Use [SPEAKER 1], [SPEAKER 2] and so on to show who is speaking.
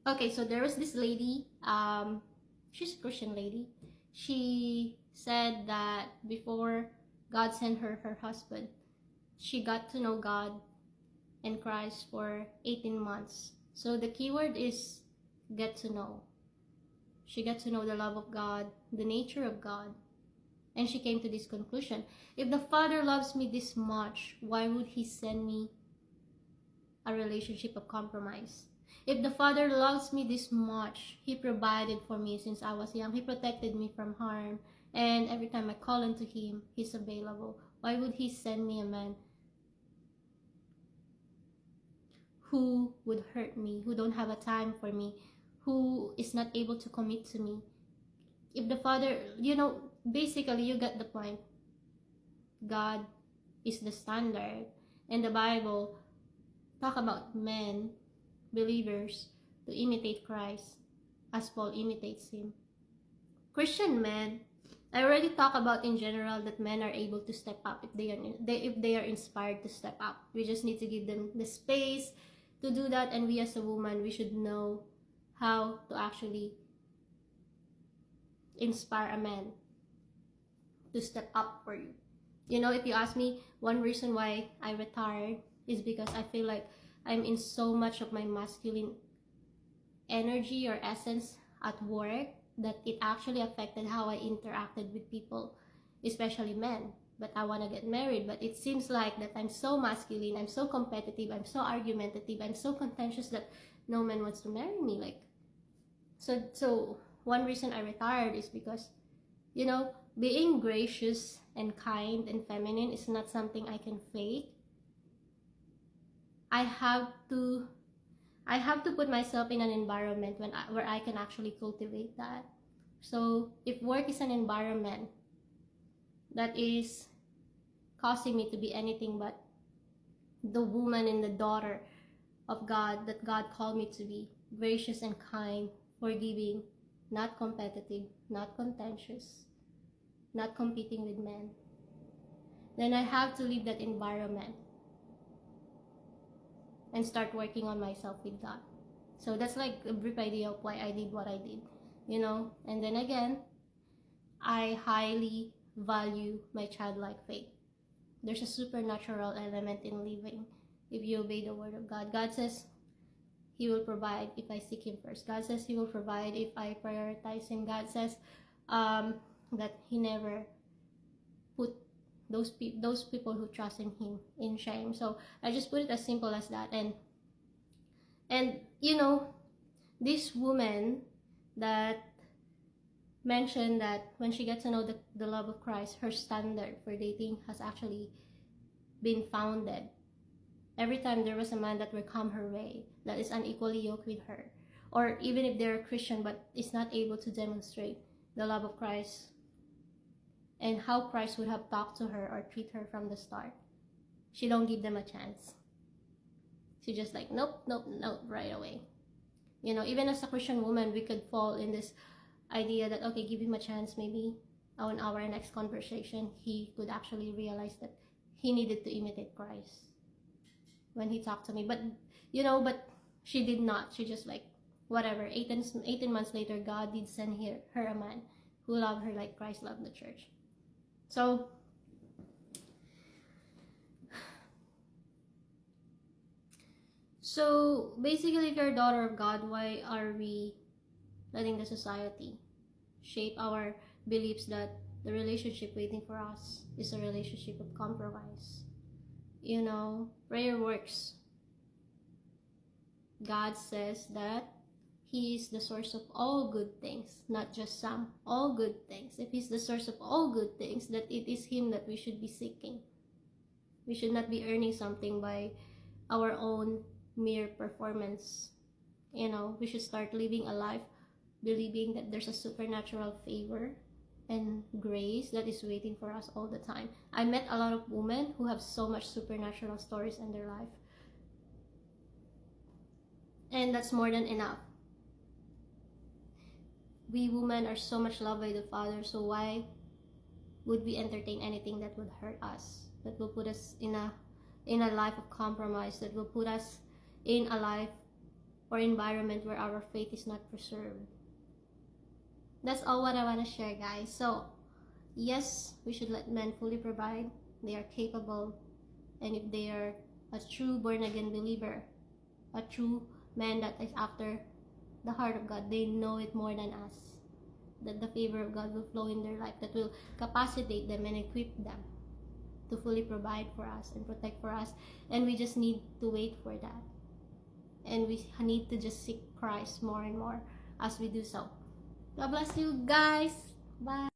[SPEAKER 1] Okay, so there was this lady, she's a Christian lady. She said that before God sent her her husband, she got to know God and Christ for 18 months. So the keyword is get to know. She got to know the love of God, the nature of God, and she came to this conclusion. If the Father loves me this much, why would He send me a relationship of compromise? If the Father loves me this much, He provided for me since I was young. He protected me from harm. And every time I call unto Him, He's available. Why would He send me a man who would hurt me, who don't have a time for me, who is not able to commit to me? If the Father, basically you get the point. God is the standard. And the Bible talk about men, believers, to imitate Christ as Paul imitates Him. Christian men, I already talked about in general that men are able to step up if they are inspired to step up. We just need to give them the space to do that, and we as a woman, we should know how to actually inspire a man to step up for you. If you ask me, one reason why I retired is because I feel like I'm in so much of my masculine energy or essence at work that it actually affected how I interacted with people, especially men. But I want to get married, but it seems like that I'm so masculine, I'm so competitive, I'm so argumentative, I'm so contentious that no man wants to marry me. So one reason I retired is because, being gracious and kind and feminine is not something I can fake. I have to put myself in an environment where I can actually cultivate that. So if work is an environment that is causing me to be anything but the woman and the daughter of God that God called me to be, gracious and kind, forgiving, not competitive, not contentious, not competing with men, then I have to leave that environment and start working on myself with God. So that's like a brief idea of why I did what I did, And then again, I highly value my childlike faith. There's a supernatural element in living if you obey the word of God. God says He will provide if I seek Him first. God says He will provide if I prioritize Him. God says that He never put those people who trust in Him in shame. So I just put it as simple as that. And this woman that mentioned that when she gets to know the love of Christ, her standard for dating has actually been founded. Every time there was a man that will come her way that is unequally yoked with her, or even if they're a Christian but is not able to demonstrate the love of Christ and how Christ would have talked to her or treat her from the start, she don't give them a chance. She just like, nope, right away. Even as a Christian woman, we could fall in this idea that, okay, give him a chance, maybe on our next conversation, he could actually realize that he needed to imitate Christ when he talked to me. But she did not. She just like, whatever. 18 months later, God did send her a man who loved her like Christ loved the church. So basically, if you're a daughter of God, why are we letting the society shape our beliefs that the relationship waiting for us is a relationship of compromise? Prayer works. God says that He is the source of all good things, not just some, all good things. If He's the source of all good things, that it is Him that we should be seeking. We should not be earning something by our own mere performance. We should start living a life believing that there's a supernatural favor and grace that is waiting for us all the time. I met a lot of women who have so much supernatural stories in their life, and that's more than enough. We women are so much loved by the Father, so why would we entertain anything that would hurt us, that will put us in a life of compromise, that will put us in a life or environment where our faith is not preserved. That's all what I want to share, guys. So yes, we should let men fully provide. They are capable, and if they are a true born again believer, a true man that is after the heart of God, they know it more than us, that the favor of God will flow in their life, that will capacitate them and equip them to fully provide for us and protect for us. And we just need to wait for that, and we need to just seek Christ more and more as we do so. God bless you guys. Bye.